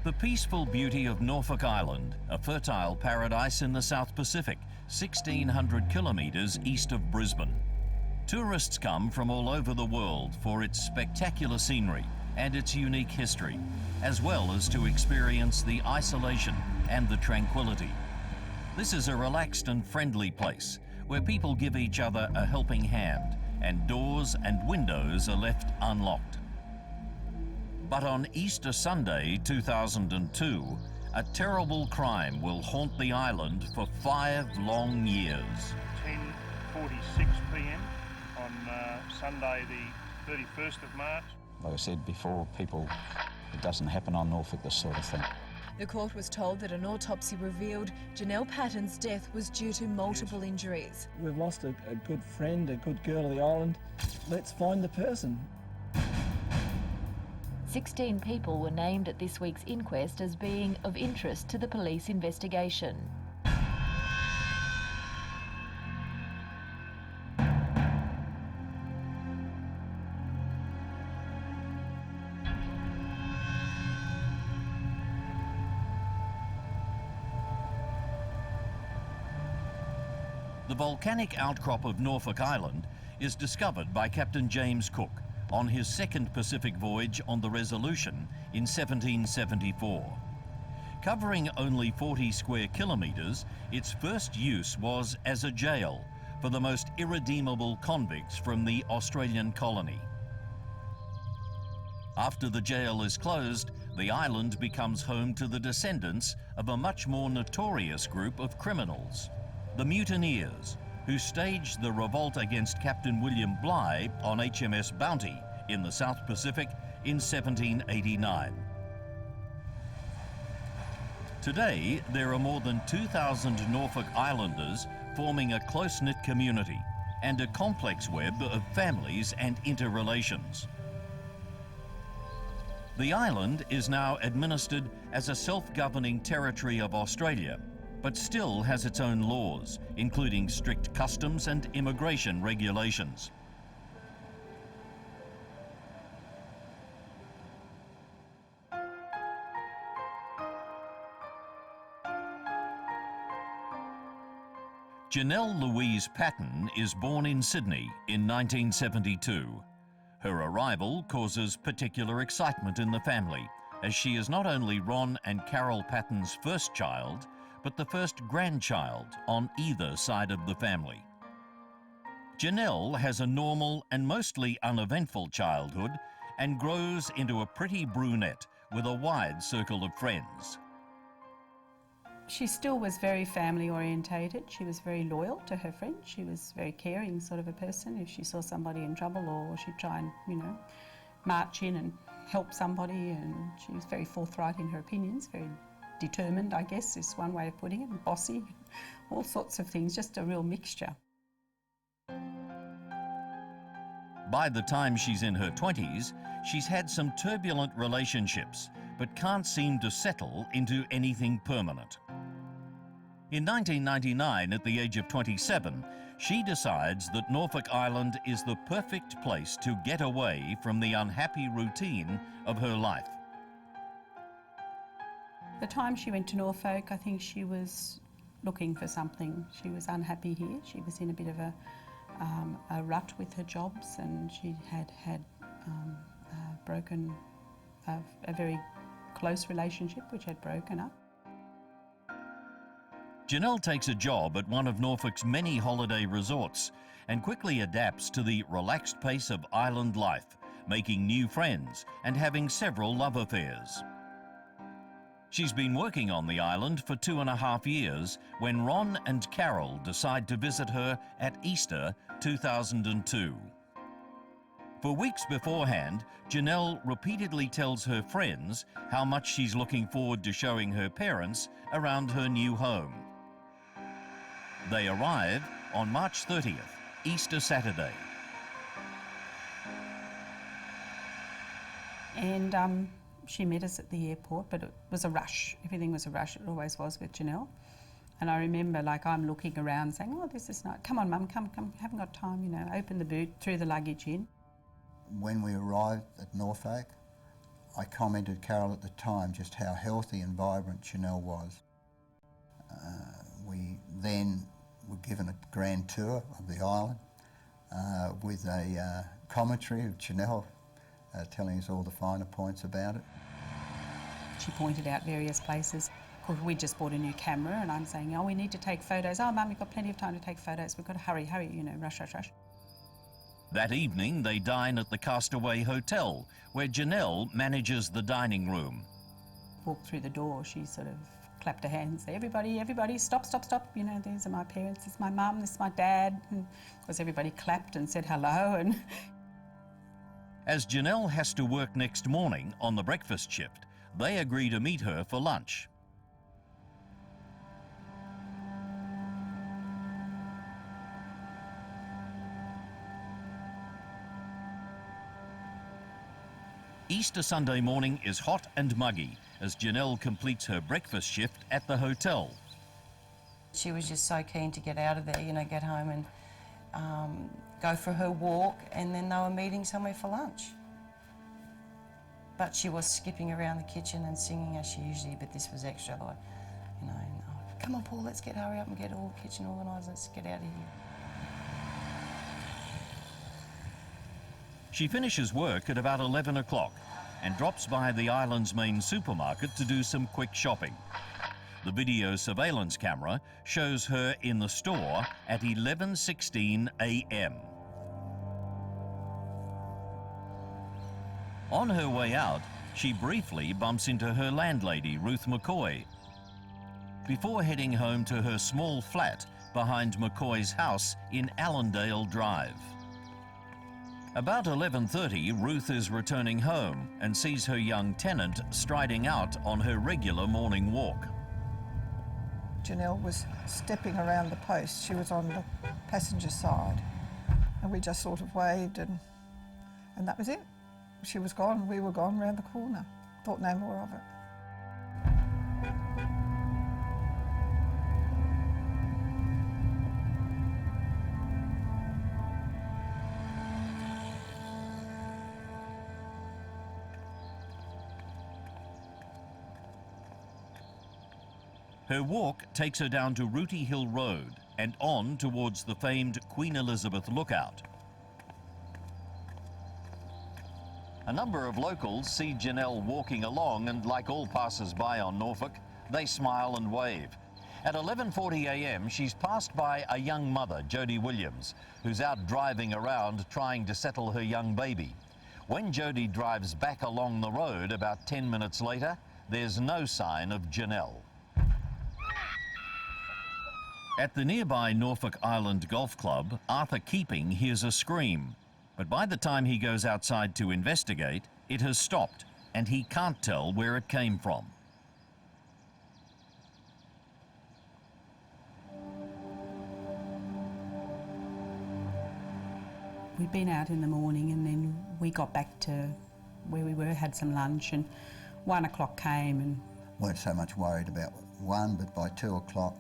The peaceful beauty of Norfolk Island, a fertile paradise in the South Pacific, 1,600 kilometres east of Brisbane. Tourists come from all over the world for its spectacular scenery and its unique history, as well as to experience the isolation and the tranquility. This is a relaxed and friendly place where people give each other a helping hand and doors and windows are left unlocked. But on Easter Sunday 2002, a terrible crime will haunt the island for 5 long years. 10:46 p.m. on Sunday the 31st of March. Like I said before, it doesn't happen on Norfolk, this sort of thing. The court was told that an autopsy revealed Janelle Patton's death was due to multiple injuries. We've lost a good friend, a good girl of the island. Let's find the person. 16 people were named at this week's inquest as being of interest to the police investigation. The volcanic outcrop of Norfolk Island is discovered by Captain James Cook on his second Pacific voyage on the Resolution in 1774. Covering only 40 square kilometres, its first use was as a jail for the most irredeemable convicts from the Australian colony. After the jail is closed, the island becomes home to the descendants of a much more notorious group of criminals, the mutineers, who staged the revolt against Captain William Bligh on HMS Bounty in the South Pacific in 1789. Today, there are more than 2,000 Norfolk Islanders forming a close-knit community and a complex web of families and interrelations. The island is now administered as a self-governing territory of Australia, but still has its own laws, including strict customs and immigration regulations. Janelle Louise Patton is born in Sydney in 1972. Her arrival causes particular excitement in the family, as she is not only Ron and Carol Patton's first child, but the first grandchild on either side of the family. Janelle has a normal and mostly uneventful childhood and grows into a pretty brunette with a wide circle of friends. She still was very family orientated. She was very loyal to her friends. She was very caring sort of a person. If she saw somebody in trouble, or she'd try and, march in and help somebody, and she was very forthright in her opinions, very determined, I guess, is one way of putting it, and bossy, all sorts of things, just a real mixture. By the time she's in her 20s, she's had some turbulent relationships, but can't seem to settle into anything permanent. In 1999, at the age of 27, she decides that Norfolk Island is the perfect place to get away from the unhappy routine of her life. The time she went to Norfolk, I think she was looking for something. She was unhappy here. She was in a bit of a rut with her jobs, and she had broken a very close relationship which had broken up. Janelle takes a job at one of Norfolk's many holiday resorts and quickly adapts to the relaxed pace of island life, making new friends and having several love affairs. She's been working on the island for 2.5 years when Ron and Carol decide to visit her at Easter 2002. For weeks beforehand, Janelle repeatedly tells her friends how much she's looking forward to showing her parents around her new home. They arrive on March 30th, Easter Saturday. And she met us at the airport, but it was a rush. Everything was a rush. It always was with Janelle. And I remember, like, I'm looking around saying, oh, this is nice. Come on, Mum, come, haven't got time, you know. Open the boot, threw the luggage in. When we arrived at Norfolk, I commented, Carol, at the time, just how healthy and vibrant Janelle was. We then were given a grand tour of the island with a commentary of Janelle telling us all the finer points about it. She pointed out various places. Of course, we just bought a new camera, and I'm saying, oh, we need to take photos. Oh, Mum, we've got plenty of time to take photos. We've got to hurry, you know, rush. That evening, they dine at the Castaway Hotel, where Janelle manages the dining room. Walked through the door, she sort of clapped her hands, say, everybody, stop. You know, these are my parents, this is my mum, this is my dad. And of course, everybody clapped and said hello. And As Janelle has to work next morning on the breakfast shift, they agree to meet her for lunch. Easter Sunday morning is hot and muggy as Janelle completes her breakfast shift at the hotel. She was just so keen to get out of there, you know, get home and go for her walk, and then they were meeting somewhere for lunch. But she was skipping around the kitchen and singing as she usually, but this was extra, like, you know, come on, Paul, let's hurry up and get all the kitchen organised, let's get out of here. She finishes work at about 11 o'clock and drops by the island's main supermarket to do some quick shopping. The video surveillance camera shows her in the store at 11:16 a.m. On her way out, she briefly bumps into her landlady, Ruth McCoy, before heading home to her small flat behind McCoy's house in Allendale Drive. About 11:30, Ruth is returning home and sees her young tenant striding out on her regular morning walk. Janelle was stepping around the post. She was on the passenger side, and we just sort of waved, and that was it. She was gone, we were gone round the corner. Thought no more of it. Her walk takes her down to Rooty Hill Road and on towards the famed Queen Elizabeth Lookout. A number of locals see Janelle walking along, and like all passers-by on Norfolk, they smile and wave. At 11:40 a.m, she's passed by a young mother, Jodie Williams, who's out driving around trying to settle her young baby. When Jodie drives back along the road about 10 minutes later, there's no sign of Janelle. At the nearby Norfolk Island Golf Club, Arthur Keeping hears a scream. But by the time he goes outside to investigate, it has stopped, and he can't tell where it came from. we'd been out in the morning, and then we got back to where we were, had some lunch, and 1 o'clock came and... Weren't so much worried about 1, but by 2 o'clock,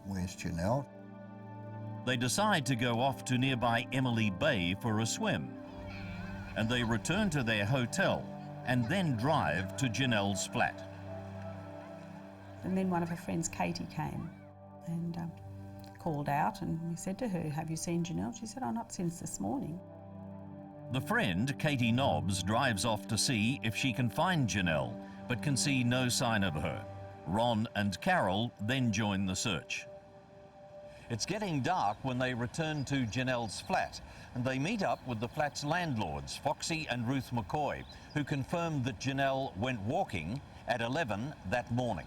where's Janelle? They decide to go off to nearby Emily Bay for a swim. And they return to their hotel and then drive to Janelle's flat. And then one of her friends, Katie, came and called out, and we said to her, "Have you seen Janelle?" She said, "Oh, not since this morning." The friend, Katie Nobbs, drives off to see if she can find Janelle, but can see no sign of her. Ron and Carol then join the search. It's getting dark when they return to Janelle's flat, and they meet up with the flat's landlords, Foxy and Ruth McCoy, who confirmed that Janelle went walking at 11 that morning.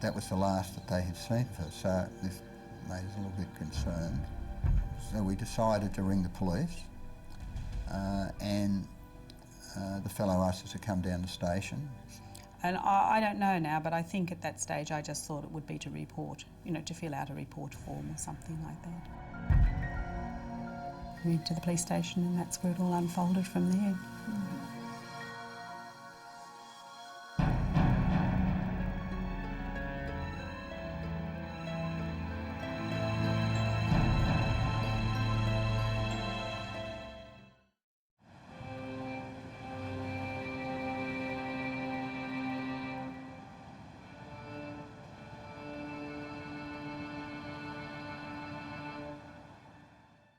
That was the last that they had seen of her, so this made us a little bit concerned. So we decided to ring the police, and the fellow asked us to come down the station. And I don't know now, but I think at that stage I just thought it would be to report, you know, to fill out a report form or something like that. We went to the police station and that's where it all unfolded from there.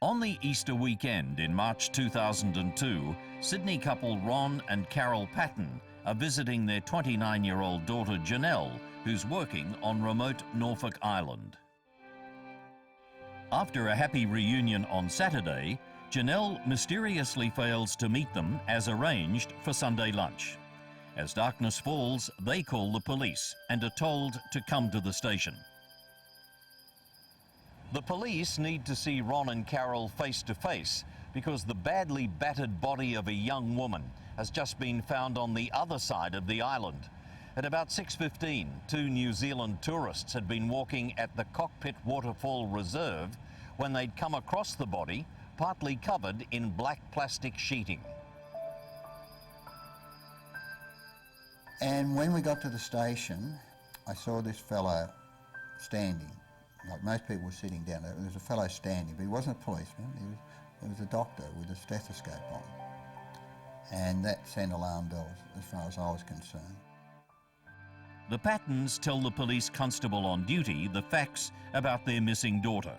On the Easter weekend in March 2002, Sydney couple Ron and Carol Patton are visiting their 29-year-old daughter Janelle, who's working on remote Norfolk Island. After a happy reunion on Saturday, Janelle mysteriously fails to meet them as arranged for Sunday lunch. As darkness falls, they call the police and are told to come to the station. The police need to see Ron and Carol face to face because the badly battered body of a young woman has just been found on the other side of the island. At about 6:15, two New Zealand tourists had been walking at the Cockpit Waterfall Reserve when they'd come across the body, partly covered in black plastic sheeting. And when we got to the station, I saw this fellow standing. Like most people were sitting down there. There was a fellow standing, but he wasn't a policeman. He was a doctor with a stethoscope on. And that sent alarm bells as far as I was concerned. The Pattons tell the police constable on duty the facts about their missing daughter.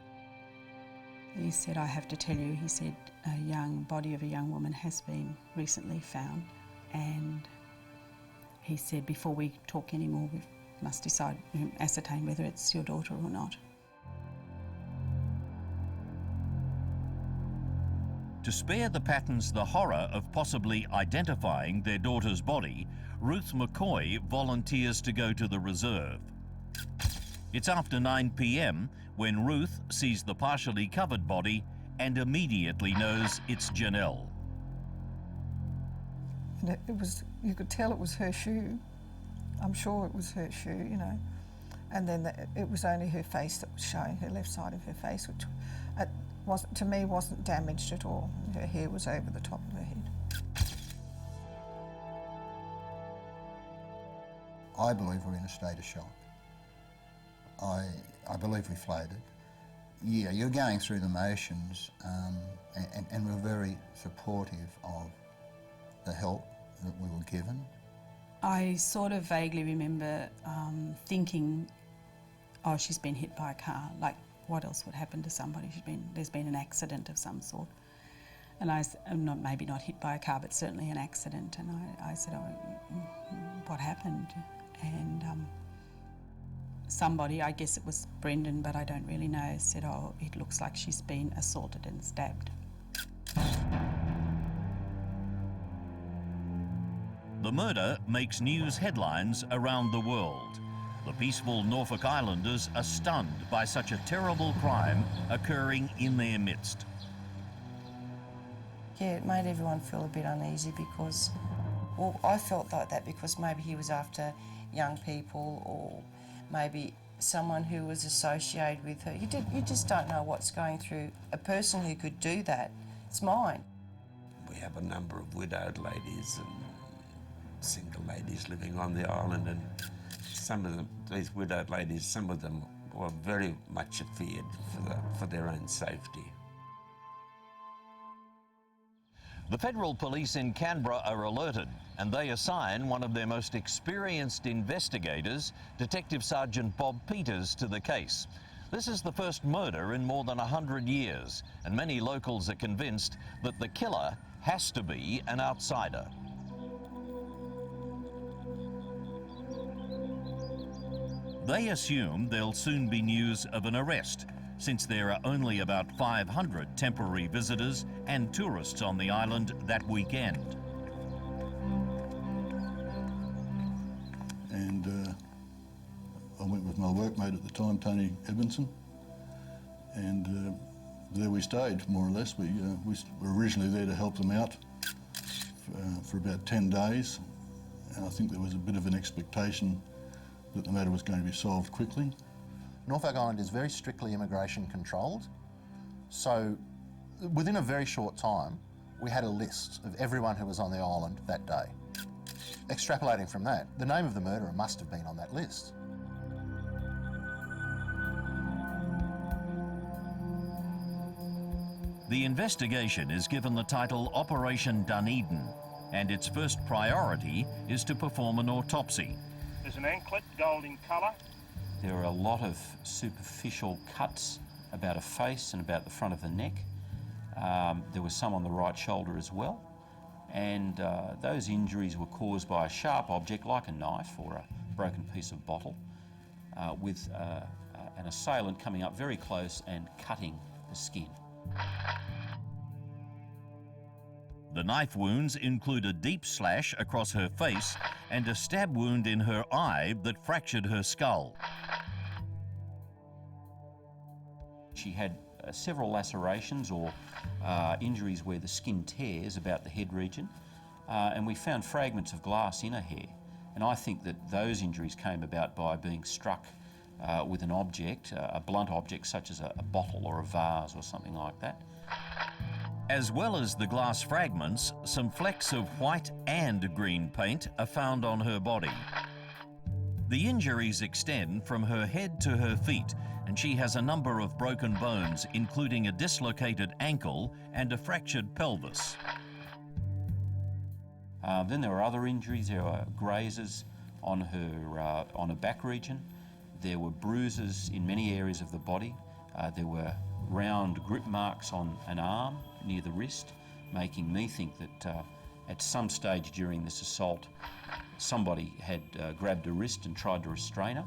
He said, I have to tell you, he said, a young body of a young woman has been recently found, and he said, before we talk anymore, we must decide, ascertain whether it's your daughter or not. To spare the Pattons the horror of possibly identifying their daughter's body, Ruth McCoy volunteers to go to the reserve. It's after 9 p.m. when Ruth sees the partially covered body and immediately knows it's Janelle. And it was, you could tell it was her shoe. I'm sure it was her shoe, you know. And then it was only her face that was showing, her left side of her face, which to me wasn't damaged at all. Her hair was over the top of her head. I believe we're in a state of shock. I believe we floated. Yeah, you're going through the motions, and we're very supportive of the help that we were given. I sort of vaguely remember thinking, oh, she's been hit by a car. Like, what else would happen to somebody? There's been an accident of some sort. And maybe not hit by a car, but certainly an accident. And I said, oh, what happened? And somebody, I guess it was Brendan, but I don't really know, said, oh, it looks like she's been assaulted and stabbed. The murder makes news headlines around the world. The peaceful Norfolk Islanders are stunned by such a terrible crime occurring in their midst. Yeah, it made everyone feel a bit uneasy because, well, I felt like that because maybe he was after young people or maybe someone who was associated with her. You just don't know what's going through a person who could do that. It's mine. We have a number of widowed ladies and single ladies living on the island, and some of them, these widowed ladies, some of them were very much feared for their own safety. The Federal Police in Canberra are alerted, and they assign one of their most experienced investigators, Detective Sergeant Bob Peters, to the case. This is the first murder in more than 100 years, and many locals are convinced that the killer has to be an outsider. They assume there'll soon be news of an arrest, since there are only about 500 temporary visitors and tourists on the island that weekend. And I went with my workmate at the time, Tony Edmondson, and there we stayed, more or less. We were originally there to help them out for about 10 days, and I think there was a bit of an expectation that the matter was going to be solved quickly. Norfolk Island is very strictly immigration controlled, so within a very short time we had a list of everyone who was on the island that day. Extrapolating from that, the name of the murderer must have been on that list. The investigation is given the title Operation Dunedin, and its first priority is to perform an autopsy. There's an anklet, gold in colour. There are a lot of superficial cuts about a face and about the front of the neck. There was some on the right shoulder as well, and those injuries were caused by a sharp object like a knife or a broken piece of bottle, with an assailant coming up very close and cutting the skin. The knife wounds include a deep slash across her face and a stab wound in her eye that fractured her skull. She had several lacerations or injuries where the skin tears about the head region, and we found fragments of glass in her hair. And I think that those injuries came about by being struck with an object, a blunt object such as a bottle or a vase or something like that. As well as the glass fragments, some flecks of white and green paint are found on her body. The injuries extend from her head to her feet, and she has a number of broken bones, including a dislocated ankle and a fractured pelvis. Then there were other injuries. There were grazes on her back region. There were bruises in many areas of the body. There were round grip marks on an arm near the wrist, making me think that at some stage during this assault, somebody had grabbed her wrist and tried to restrain her.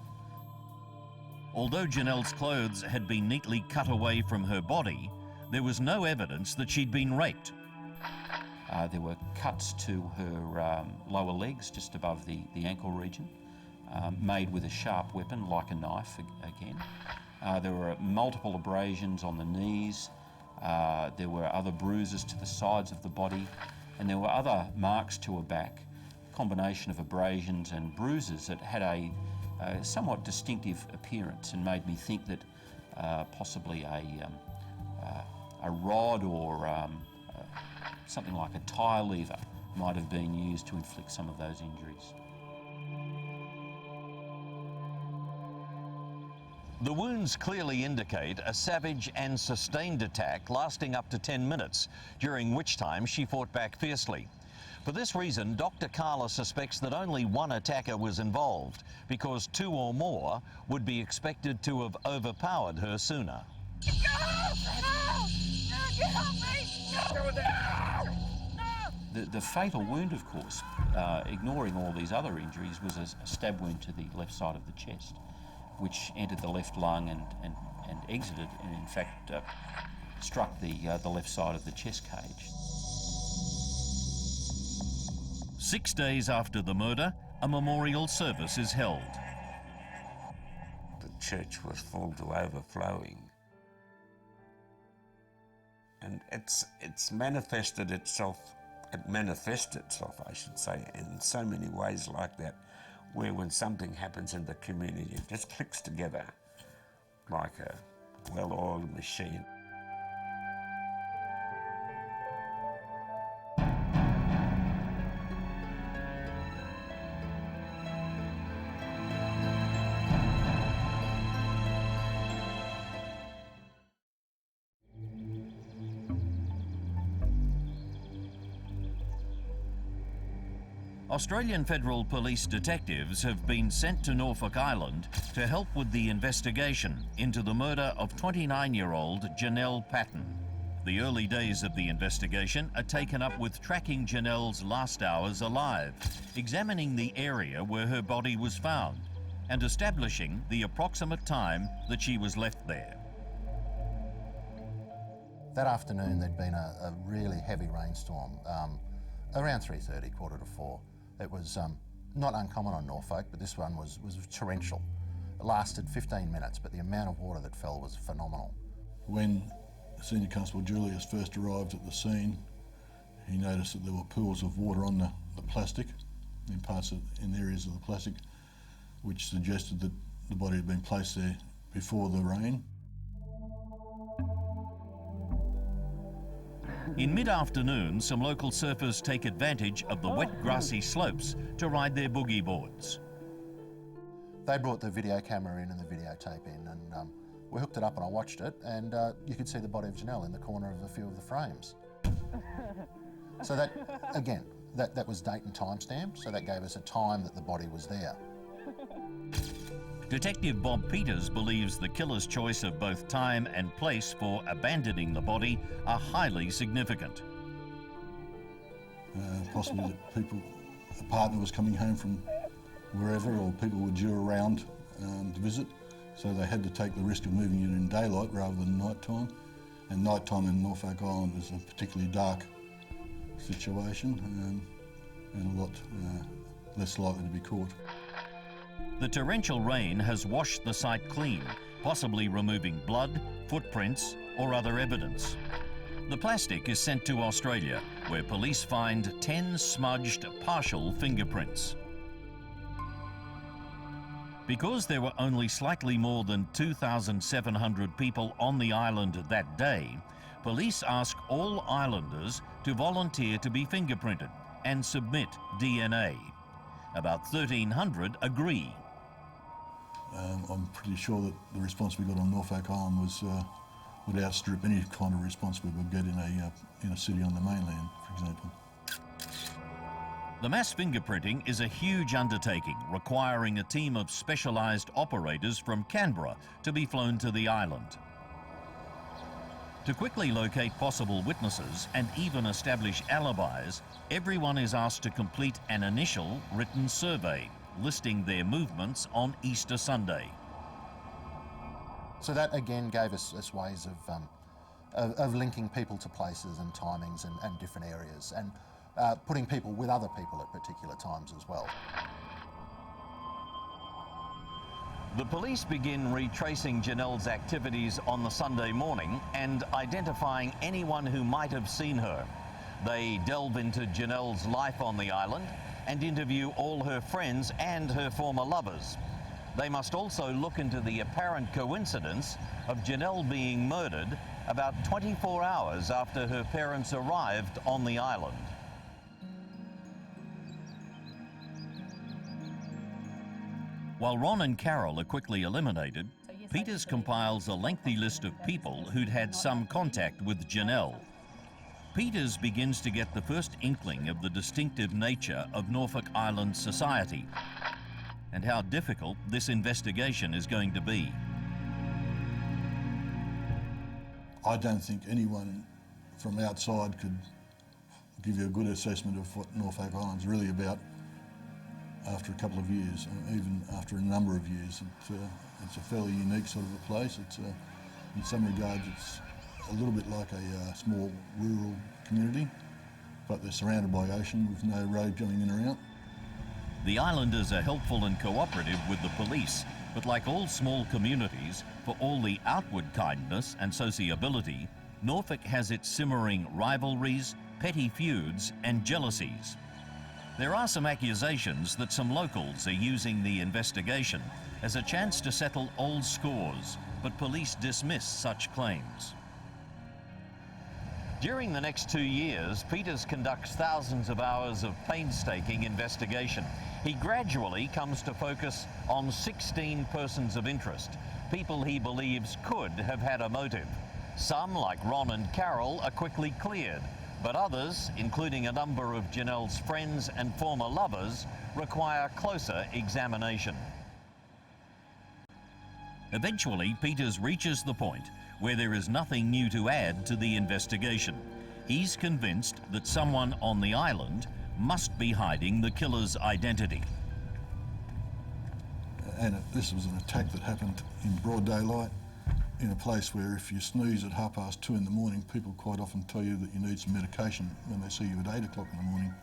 Although Janelle's clothes had been neatly cut away from her body, there was no evidence that she'd been raped. There were cuts to her lower legs, just above the ankle region, made with a sharp weapon like a knife again. There were multiple abrasions on the knees. There were other bruises to the sides of the body, and there were other marks to her back, a combination of abrasions and bruises that had a somewhat distinctive appearance and made me think that possibly a rod or something like a tire lever might have been used to inflict some of those injuries. The wounds clearly indicate a savage and sustained attack lasting up to 10 minutes, during which time she fought back fiercely. For this reason, Dr. Carla suspects that only one attacker was involved, because two or more would be expected to have overpowered her sooner. The fatal wound, of course, ignoring all these other injuries, was a stab wound to the left side of the chest, which entered the left lung and exited, and in fact struck the left side of the chest cage. 6 days after the murder, a memorial service is held. The church was full to overflowing. And it's manifested itself, it manifests itself, I should say, in so many ways like that, where when something happens in the community, it just clicks together like a well-oiled machine. Australian Federal Police detectives have been sent to Norfolk Island to help with the investigation into the murder of 29-year-old Janelle Patton. The early days of the investigation are taken up with tracking Janelle's last hours alive, examining the area where her body was found, and establishing the approximate time that she was left there. That afternoon there'd been a really heavy rainstorm, around 3:30, 3:45. It was not uncommon on Norfolk, but this one was torrential. It lasted 15 minutes, but the amount of water that fell was phenomenal. When Senior Constable Julius first arrived at the scene, he noticed that there were pools of water on the plastic, in areas of the plastic, which suggested that the body had been placed there before the rain. In mid-afternoon, some local surfers take advantage of the wet grassy slopes to ride their boogie boards. They brought the video camera in and the videotape in, and we hooked it up and I watched it, and you could see the body of Janelle in the corner of a few of the frames. So that, again, that was date and time stamped, so that gave us a time that the body was there. Detective Bob Peters believes the killer's choice of both time and place for abandoning the body are highly significant. Possibly that a partner was coming home from wherever, or people were due around to visit, so they had to take the risk of moving it in daylight rather than night time. And night time in Norfolk Island is a particularly dark situation and a lot less likely to be caught. The torrential rain has washed the site clean, possibly removing blood, footprints, or other evidence. The plastic is sent to Australia, where police find 10 smudged partial fingerprints. Because there were only slightly more than 2,700 people on the island that day, police ask all islanders to volunteer to be fingerprinted and submit DNA. About 1,300 agree. I'm pretty sure that the response we got on Norfolk Island would outstrip any kind of response we would get in a city on the mainland, for example. The mass fingerprinting is a huge undertaking, requiring a team of specialised operators from Canberra to be flown to the island. To quickly locate possible witnesses and even establish alibis, everyone is asked to complete an initial written survey, listing their movements on Easter Sunday. So that again gave us ways of linking people to places and timings and different areas, and putting people with other people at particular times as well. The police begin retracing Janelle's activities on the Sunday morning and identifying anyone who might have seen her. They delve into Janelle's life on the island and interview all her friends and her former lovers. They must also look into the apparent coincidence of Janelle being murdered about 24 hours after her parents arrived on the island. While Ron and Carol are quickly eliminated, Peters compiles a lengthy list of people who'd had some contact with Janelle. Peters begins to get the first inkling of the distinctive nature of Norfolk Island society and how difficult this investigation is going to be. I don't think anyone from outside could give you a good assessment of what Norfolk Island's really about after a couple of years, even after a number of years. It's a fairly unique sort of a place. In some regards, it's a little bit like a small rural community, but they're surrounded by ocean with no road going in or out. The islanders are helpful and cooperative with the police, but like all small communities, for all the outward kindness and sociability, Norfolk has its simmering rivalries, petty feuds and jealousies. There are some accusations that some locals are using the investigation as a chance to settle old scores, but police dismiss such claims. During the next 2 years, Peters conducts thousands of hours of painstaking investigation. He gradually comes to focus on 16 persons of interest, people he believes could have had a motive. Some, like Ron and Carol, are quickly cleared, but others, including a number of Janelle's friends and former lovers, require closer examination. Eventually, Peters reaches the point where there is nothing new to add to the investigation. He's convinced that someone on the island must be hiding the killer's identity. And this was an attack that happened in broad daylight, in a place where if you snooze at 2:30 in the morning, people quite often tell you that you need some medication when they see you at 8 o'clock in the morning.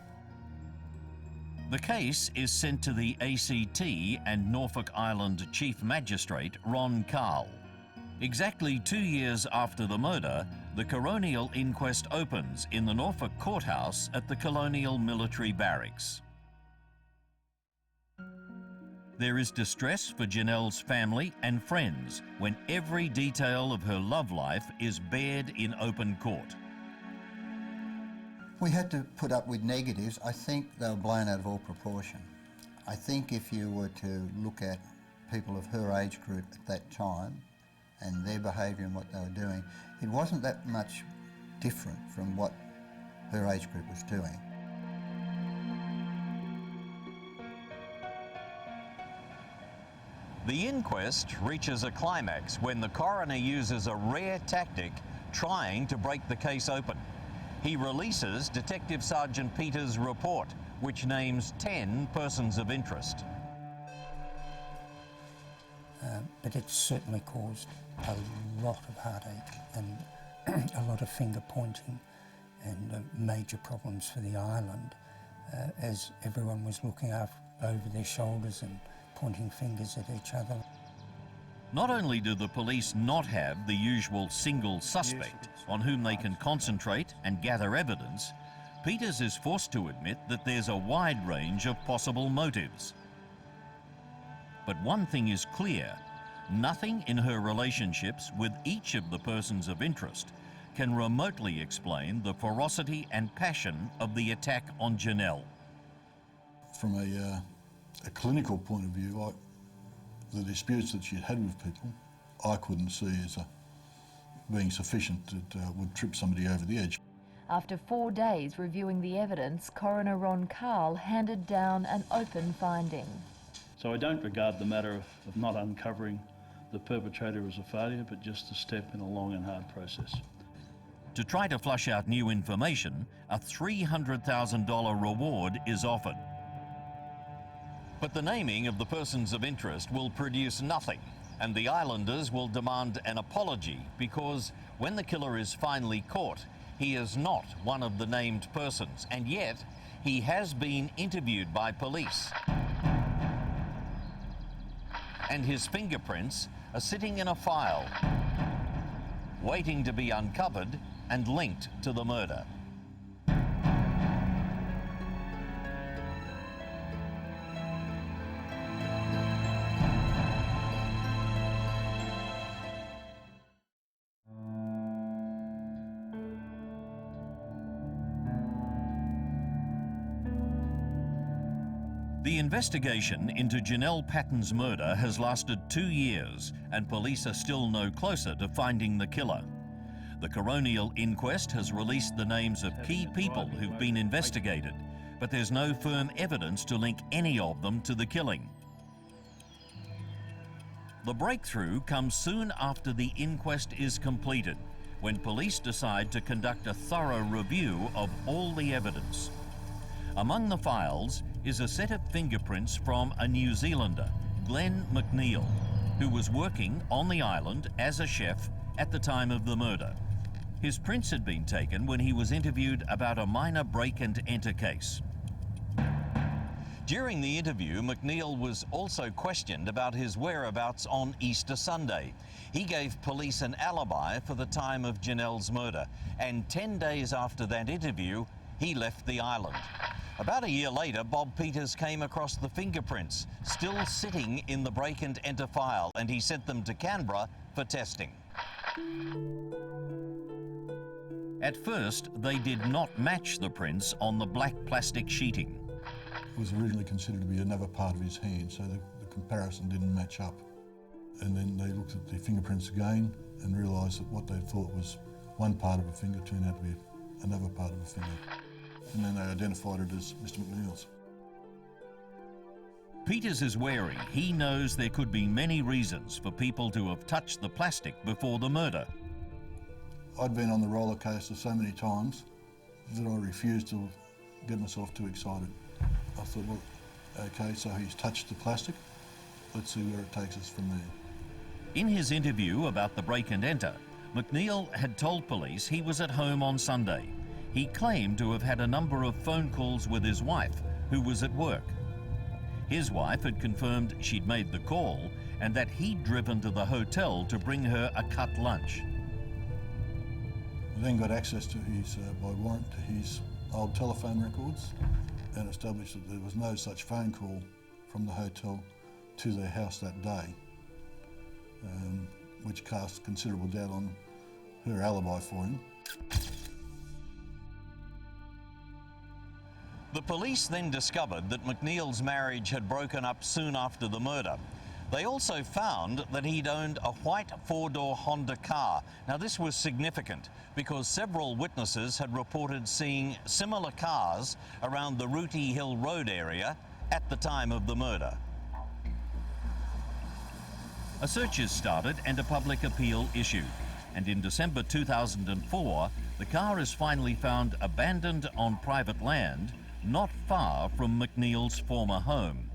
The case is sent to the ACT and Norfolk Island Chief Magistrate Ron Carl. Exactly 2 years after the murder, The coronial inquest opens in the Norfolk courthouse at the Colonial Military Barracks. There is distress for Janelle's family and friends when every detail of her love life is bared in open court. We had to put up with negatives. I think they were blown out of all proportion. I think if you were to look at people of her age group at that time and their behaviour and what they were doing, it wasn't that much different from what her age group was doing. The inquest reaches a climax when the coroner uses a rare tactic trying to break the case open. He releases Detective Sergeant Peters' report, which names 10 persons of interest. But it certainly caused a lot of heartache and a lot of finger pointing and major problems for the island as everyone was looking over their shoulders and pointing fingers at each other. Not only do the police not have the usual single suspect on whom they can concentrate and gather evidence, Peters is forced to admit that there's a wide range of possible motives. But one thing is clear: nothing in her relationships with each of the persons of interest can remotely explain the ferocity and passion of the attack on Janelle. From a clinical point of view, the disputes that she'd had with people, I couldn't see as being sufficient that would trip somebody over the edge. After 4 days reviewing the evidence, Coroner Ron Carl handed down an open finding. So I don't regard the matter of not uncovering the perpetrator as a failure, but just a step in a long and hard process. To try to flush out new information, a $300,000 reward is offered. But the naming of the persons of interest will produce nothing, and the islanders will demand an apology because when the killer is finally caught, he is not one of the named persons, and yet he has been interviewed by police. And his fingerprints are sitting in a file, waiting to be uncovered and linked to the murder. The investigation into Janelle Patton's murder has lasted 2 years, and police are still no closer to finding the killer. The coronial inquest has released the names of key people who've been investigated, but there's no firm evidence to link any of them to the killing. The breakthrough comes soon after the inquest is completed, when police decide to conduct a thorough review of all the evidence. Among the files is a set of fingerprints from a New Zealander, Glenn McNeil, who was working on the island as a chef at the time of the murder. His prints had been taken when he was interviewed about a minor break-and-enter case. During the interview, McNeil was also questioned about his whereabouts on Easter Sunday. He gave police an alibi for the time of Janelle's murder, and 10 days after that interview, he left the island. About a year later, Bob Peters came across the fingerprints, still sitting in the break-and-enter file, and he sent them to Canberra for testing. At first, they did not match the prints on the black plastic sheeting. It was originally considered to be another part of his hand, so the comparison didn't match up. And then they looked at the fingerprints again and realised that what they thought was one part of a finger turned out to be another part of a finger. And then they identified it as Mr. McNeil's. Peters is wary. He knows there could be many reasons for people to have touched the plastic before the murder. I'd been on the roller coaster so many times that I refused to get myself too excited. I thought, well, okay, so he's touched the plastic. Let's see where it takes us from there. In his interview about the break and enter, McNeil had told police he was at home on Sunday. He claimed to have had a number of phone calls with his wife, who was at work. His wife had confirmed she'd made the call and that he'd driven to the hotel to bring her a cut lunch. We then got access to his, by warrant, to his old telephone records and established that there was no such phone call from the hotel to their house that day, which cast considerable doubt on her alibi for him. The police then discovered that McNeil's marriage had broken up soon after the murder. They also found that he'd owned a white four-door Honda car. Now, this was significant because several witnesses had reported seeing similar cars around the Rooty Hill Road area at the time of the murder. A search is started and a public appeal issued. And in December 2004, the car is finally found abandoned on private land, not far from McNeil's former home.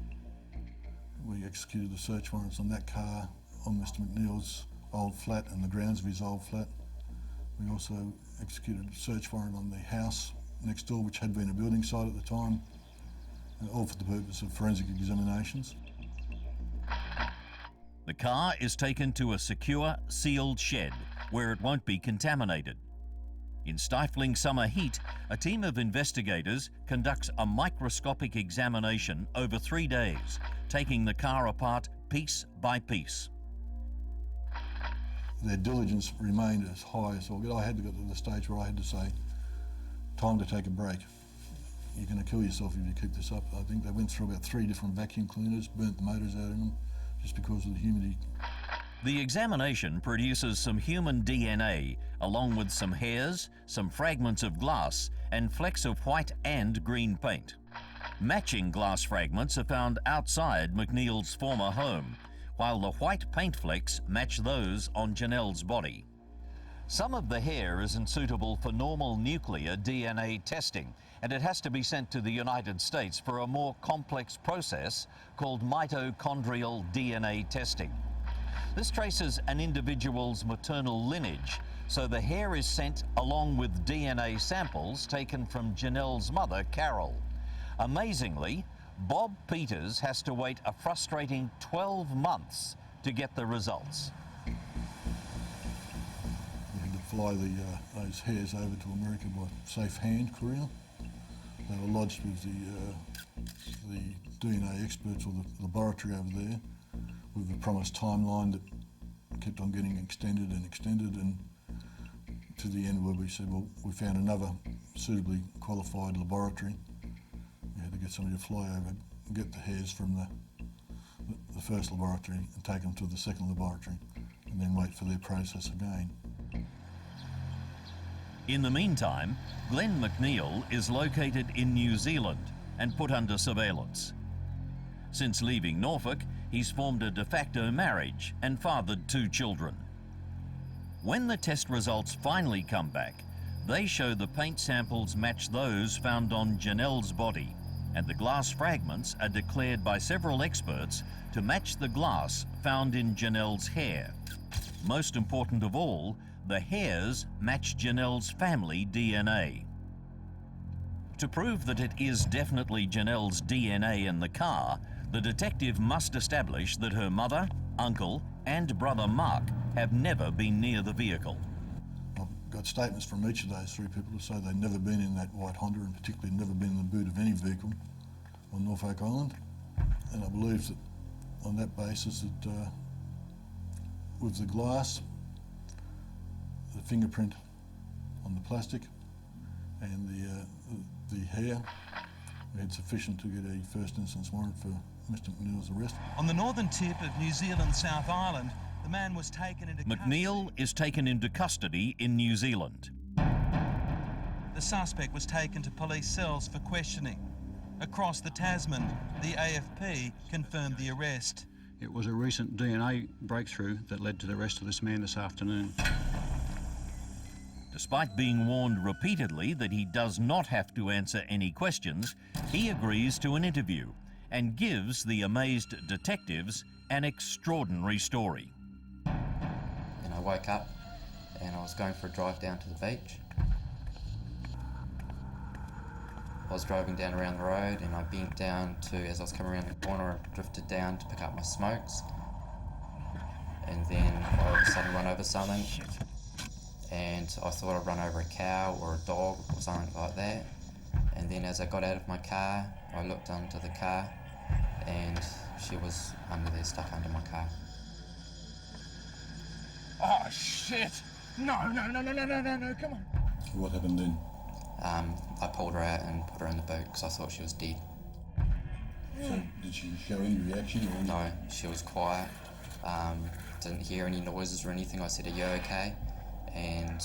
We executed the search warrants on that car, on Mr McNeil's old flat and the grounds of his old flat. We also executed a search warrant on the house next door, which had been a building site at the time, all for the purpose of forensic examinations. The car is taken to a secure, sealed shed where it won't be contaminated. In stifling summer heat, a team of investigators conducts a microscopic examination over 3 days, taking the car apart piece by piece. Their diligence remained as high as all get. I had to get to the stage where I had to say, time to take a break. You're going to kill yourself if you keep this up. I think they went through about 3 different vacuum cleaners, burnt the motors out of them, just because of the humidity. The examination produces some human DNA, along with some hairs, some fragments of glass, and flecks of white and green paint. Matching glass fragments are found outside McNeil's former home, while the white paint flecks match those on Janelle's body. Some of the hair isn't suitable for normal nuclear DNA testing, and it has to be sent to the United States for a more complex process called mitochondrial DNA testing. This traces an individual's maternal lineage, so the hair is sent along with DNA samples taken from Janelle's mother, Carol. Amazingly, Bob Peters has to wait a frustrating 12 months to get the results. We had to fly those hairs over to America by safe hand courier. They were lodged with the DNA experts or the laboratory over there with a promised timeline that kept on getting extended and to the end where we said, well, we found another suitably qualified laboratory. We had to get somebody to fly over, get the hairs from the first laboratory and take them to the second laboratory and then wait for their process again. In the meantime, Glenn McNeil is located in New Zealand and put under surveillance. Since leaving Norfolk, he's formed a de facto marriage and fathered 2 children. When the test results finally come back, they show the paint samples match those found on Janelle's body, and the glass fragments are declared by several experts to match the glass found in Janelle's hair. Most important of all, the hairs match Janelle's family DNA. To prove that it is definitely Janelle's DNA in the car, the detective must establish that her mother, uncle, and brother Mark have never been near the vehicle. I've got statements from each of those 3 people to say they've never been in that white Honda and particularly never been in the boot of any vehicle on Norfolk Island. And I believe that on that basis that with the glass, the fingerprint on the plastic and the hair, we had sufficient to get a first instance warrant for Mr McNeil's arrest. On the northern tip of New Zealand's South Island, the man was taken into McNeil is taken into custody in New Zealand. The suspect was taken to police cells for questioning. Across the Tasman, the AFP confirmed the arrest. It was a recent DNA breakthrough that led to the arrest of this man this afternoon. Despite being warned repeatedly that he does not have to answer any questions, he agrees to an interview and gives the amazed detectives an extraordinary story. And I woke up and I was going for a drive down to the beach. I was driving down around the road and I bent down to, as I was coming around the corner, I drifted down to pick up my smokes. And then I all of a sudden run over something and I thought I'd run over a cow or a dog or something like that. And then as I got out of my car, I looked under the car and she was under there, stuck under my car. Oh shit! No, come on. What happened then? I pulled her out and put her in the boot because I thought she was dead. So did she show any reaction? Or No, she was quiet. Didn't hear any noises or anything. I said, "Are you okay?" And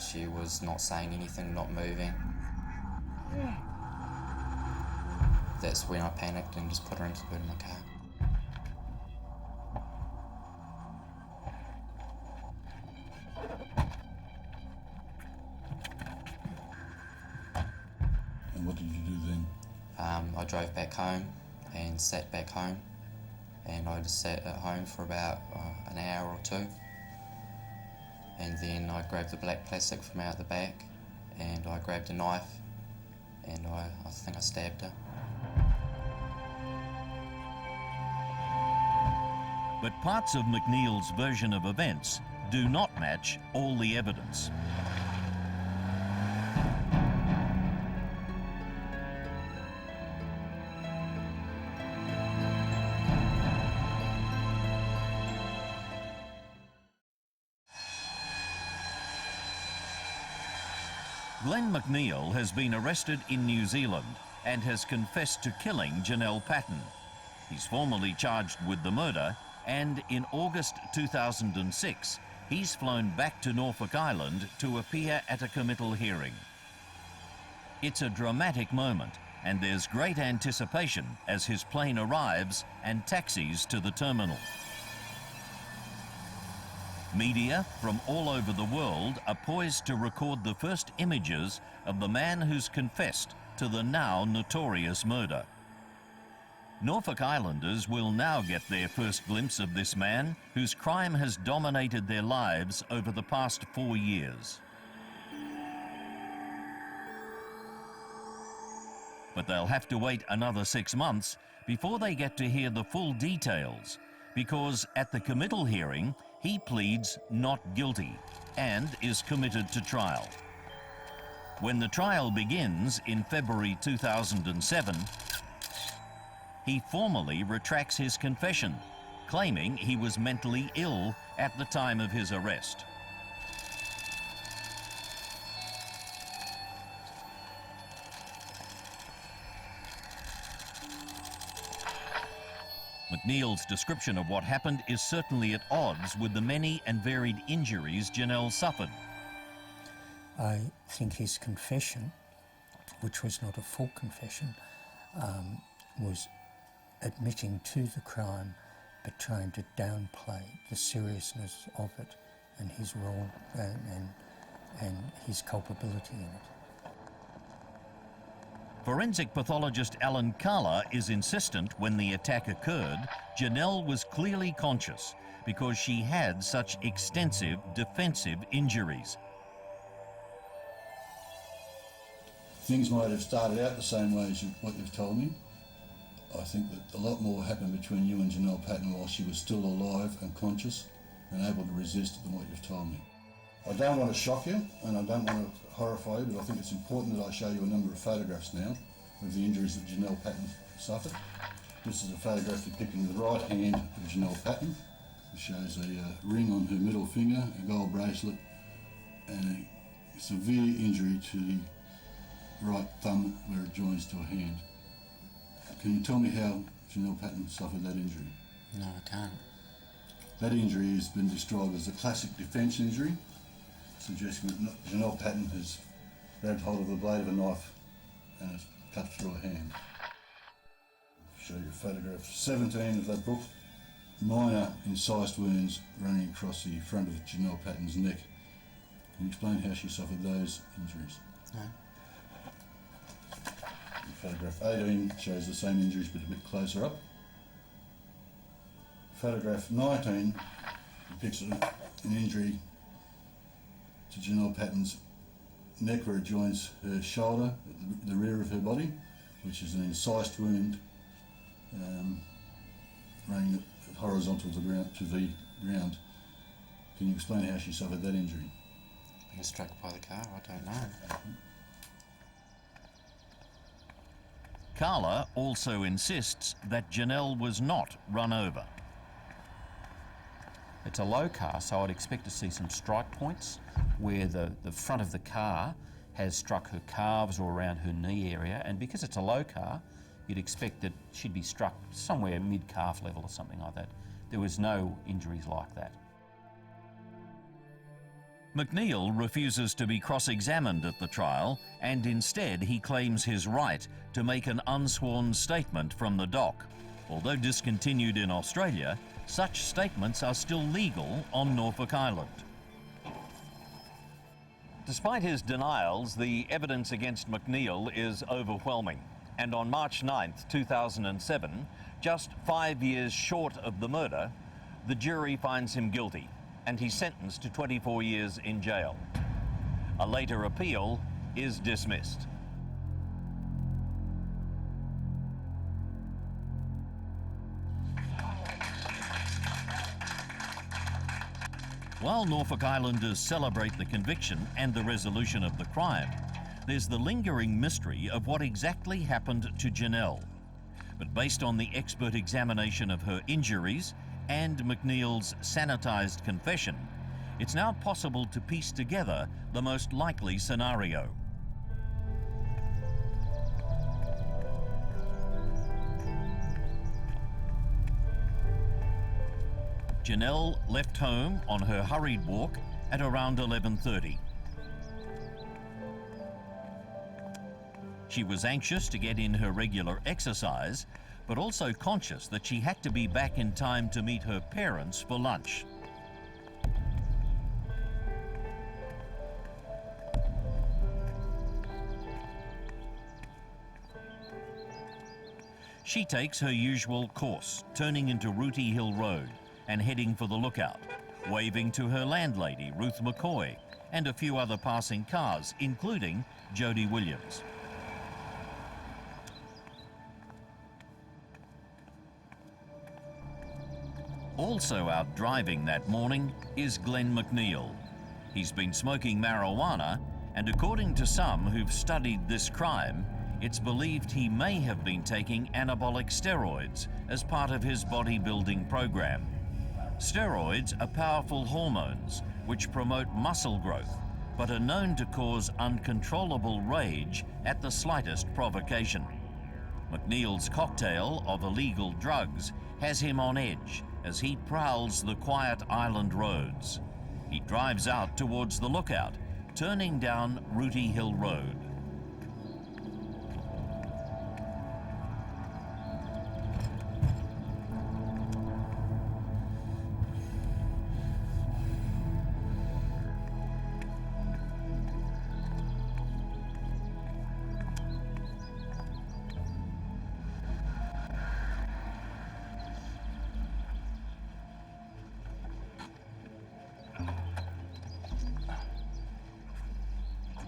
she was not saying anything, not moving. That's when I panicked and just put her into the boot of my car. And what did you do then? I drove back home and sat back home, and I just sat at home for about an hour or two, and then I grabbed the black plastic from out the back and I grabbed a knife and I think I stabbed her. But parts of McNeil's version of events do not match all the evidence. Glenn McNeil has been arrested in New Zealand and has confessed to killing Janelle Patton. He's formally charged with the murder, and in August 2006, he's flown back to Norfolk Island to appear at a committal hearing. It's a dramatic moment, and there's great anticipation as his plane arrives and taxis to the terminal. Media from all over the world are poised to record the first images of the man who's confessed to the now notorious murder. Norfolk Islanders will now get their first glimpse of this man whose crime has dominated their lives over the past 4 years. But they'll have to wait another 6 months before they get to hear the full details, because at the committal hearing, he pleads not guilty and is committed to trial. When the trial begins in February 2007, he formally retracts his confession, claiming he was mentally ill at the time of his arrest. McNeil's description of what happened is certainly at odds with the many and varied injuries Janelle suffered. I think his confession, which was not a full confession, was admitting to the crime but trying to downplay the seriousness of it and his role and his culpability in it. Forensic pathologist Alan Carla is insistent when the attack occurred, Janelle was clearly conscious because she had such extensive defensive injuries. Things might have started out the same way as what you've told me. I think that a lot more happened between you and Janelle Patton while she was still alive and conscious and able to resist than what you've told me. I don't want to shock you and I don't want to horrify you, but I think it's important that I show you a number of photographs now of the injuries that Janelle Patton suffered. This is a photograph depicting the right hand of Janelle Patton. It shows a ring on her middle finger, a gold bracelet, and a severe injury to the right thumb where it joins to a hand. Can you tell me how Janelle Patton suffered that injury? No, I can't. That injury has been described as a classic defence injury, suggesting that Janelle Patton has grabbed hold of the blade of a knife and has cut through a hand. I'll show you photograph 17 of that book. Minor incised wounds running across the front of Janelle Patton's neck. Can you explain how she suffered those injuries? No. Photograph 18 shows the same injuries but a bit closer up. Photograph 19 depicts an injury to Janelle Patton's neck where it joins her shoulder at the rear of her body, which is an incised wound running horizontal to the ground. Can you explain how she suffered that injury? He was struck by the car, I don't know. Carla also insists that Janelle was not run over. It's a low car, so I'd expect to see some strike points where the front of the car has struck her calves or around her knee area, and because it's a low car, you'd expect that she'd be struck somewhere mid-calf level or something like that. There was no injuries like that. McNeil refuses to be cross-examined at the trial, and instead he claims his right to make an unsworn statement from the dock. Although discontinued in Australia, such statements are still legal on Norfolk Island. Despite his denials, the evidence against McNeil is overwhelming. And on March 9th, 2007, just 5 years short of the murder, the jury finds him guilty and he's sentenced to 24 years in jail. A later appeal is dismissed. While Norfolk Islanders celebrate the conviction and the resolution of the crime, there's the lingering mystery of what exactly happened to Janelle. But based on the expert examination of her injuries and McNeil's sanitized confession, it's now possible to piece together the most likely scenario. Janelle left home on her hurried walk at around 11:30. She was anxious to get in her regular exercise, but also conscious that she had to be back in time to meet her parents for lunch. She takes her usual course, turning into Rooty Hill Road and heading for the lookout, waving to her landlady, Ruth McCoy, and a few other passing cars, including Jody Williams. Also out driving that morning is Glenn McNeil. He's been smoking marijuana, and according to some who've studied this crime, it's believed he may have been taking anabolic steroids as part of his bodybuilding program. Steroids are powerful hormones which promote muscle growth, but are known to cause uncontrollable rage at the slightest provocation. McNeil's cocktail of illegal drugs has him on edge as he prowls the quiet island roads. He drives out towards the lookout, turning down Rooty Hill Road.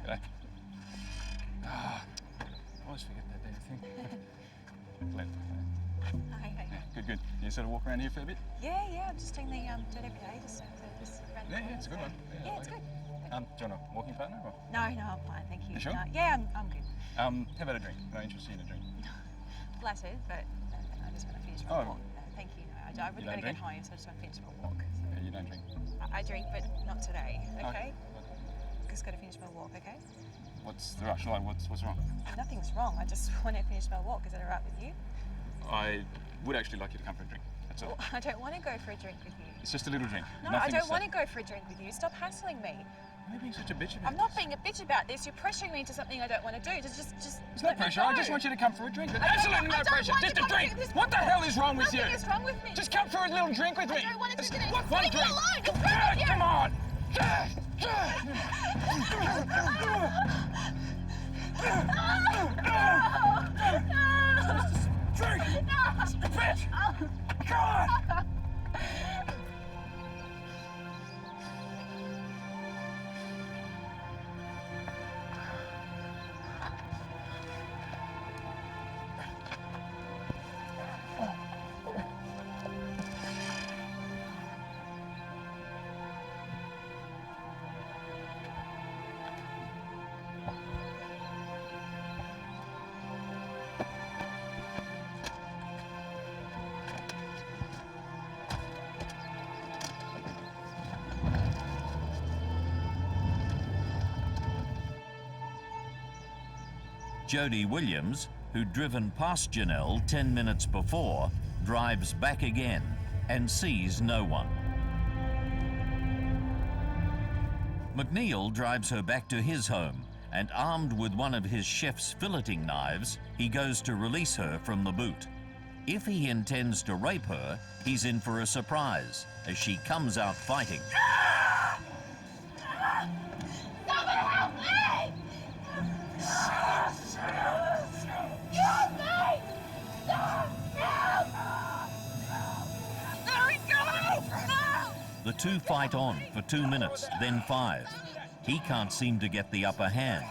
G'day. Always forget that damn thing. Glenn. Hi, hey. Yeah, good. You sort of walk around here for a bit? Yeah, I'm just doing the do it every day, just around the Yeah, corner. it's a good one. Yeah, I it's like good. it. Do you want a walking partner? Or? No, I'm fine, thank you. You sure? No, yeah, I'm good. How about a drink? No interest in a drink? Flattered, but I just want to finish my Oh. walk. No, thank you. No, I really You don't got to get drink? home, so I just want to finish my walk. Yeah, you don't drink. I drink, but not today, okay? Okay. Just got to finish my walk, okay? What's the rush? Like, what's wrong? Nothing's wrong. I just want to finish my walk. Is that all right with you? I would actually like you to come for a drink. That's all. Well, I don't want to go for a drink with you. It's just a little drink. No, Nothing I don't to want say. to go for a drink with you. Stop hassling me. Why are you being such a bitch about I'm not being a bitch about this. You're pressuring me into something I don't want to do. Just It's no pressure. I just want you to come for a drink. There's absolutely no pressure. Just a drink. What the hell is wrong with you? Nothing is wrong with me. Just come for a little drink with me. I don't want to It's- drink it. What, one Leave me drink? alone. What's wrong with you? Come on. Drink! Bitch! Come on! Jody Williams, who'd driven past Janelle 10 minutes before, drives back again and sees no one. McNeil drives her back to his home, and armed with one of his chef's filleting knives, he goes to release her from the boot. If he intends to rape her, he's in for a surprise as she comes out fighting. The two fight on for 2 minutes, then 5. He can't seem to get the upper hand.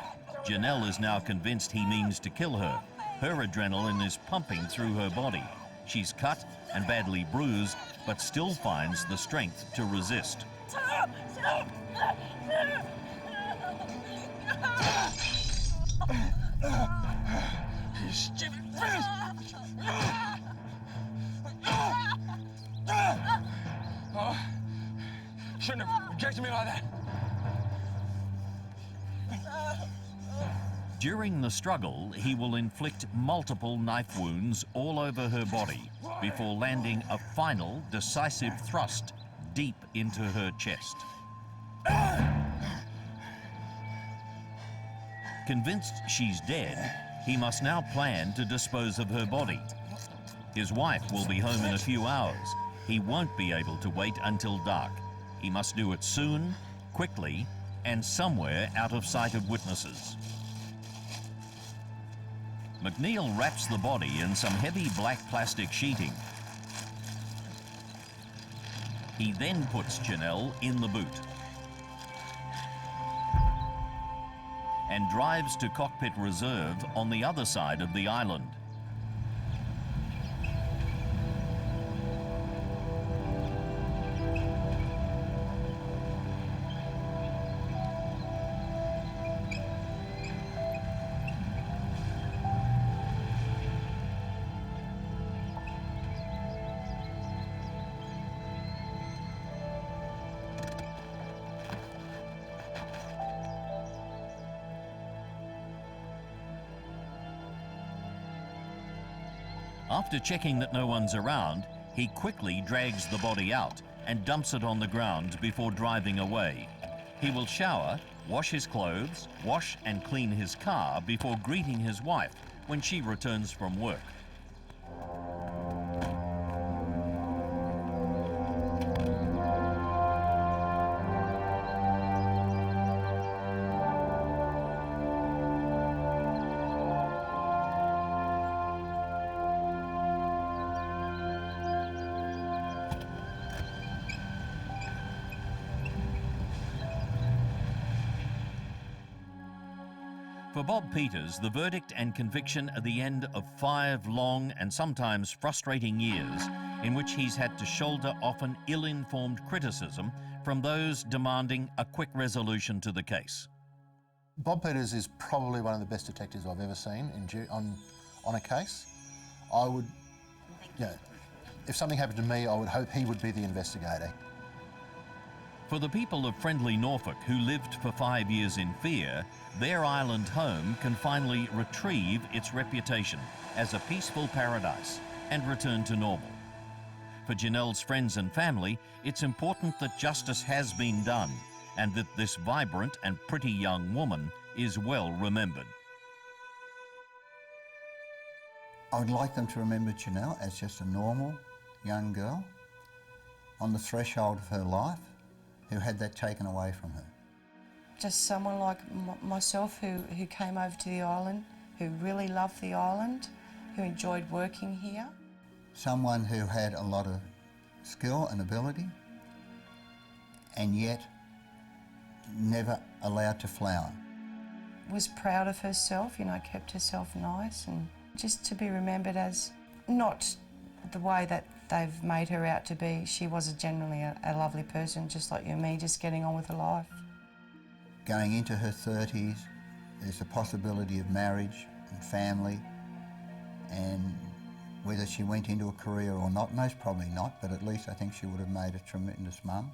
Janelle is now convinced he means to kill her. Her adrenaline is pumping through her body. She's cut and badly bruised, but still finds the strength to resist. You stupid bitch! Oh, shouldn't have rejected me like that. During the struggle, he will inflict multiple knife wounds all over her body before landing a final decisive thrust deep into her chest. Convinced she's dead, he must now plan to dispose of her body. His wife will be home in a few hours. He won't be able to wait until dark. He must do it soon, quickly, and somewhere out of sight of witnesses. McNeil wraps the body in some heavy black plastic sheeting. He then puts Janelle in the boot and drives to Cockpit Reserve on the other side of the island. After checking that no one's around, he quickly drags the body out and dumps it on the ground before driving away. He will shower, wash his clothes, wash and clean his car before greeting his wife when she returns from work. For Bob Peters, the verdict and conviction are the end of 5 long and sometimes frustrating years in which he's had to shoulder often ill-informed criticism from those demanding a quick resolution to the case. Bob Peters is probably one of the best detectives I've ever seen on a case. I would, if something happened to me, I would hope he would be the investigator. For the people of friendly Norfolk who lived for 5 years in fear, their island home can finally retrieve its reputation as a peaceful paradise and return to normal. For Janelle's friends and family, it's important that justice has been done and that this vibrant and pretty young woman is well remembered. I would like them to remember Janelle as just a normal young girl on the threshold of her life who had that taken away from her. Just someone like myself who came over to the island, who really loved the island, who enjoyed working here. Someone who had a lot of skill and ability and yet never allowed to flower. Was proud of herself, kept herself nice, and just to be remembered as not the way that they've made her out to be. She was generally a lovely person, just like you and me, just getting on with her life. Going into her 30s, there's a possibility of marriage and family, and whether she went into a career or not, most probably not, but at least I think she would have made a tremendous mum.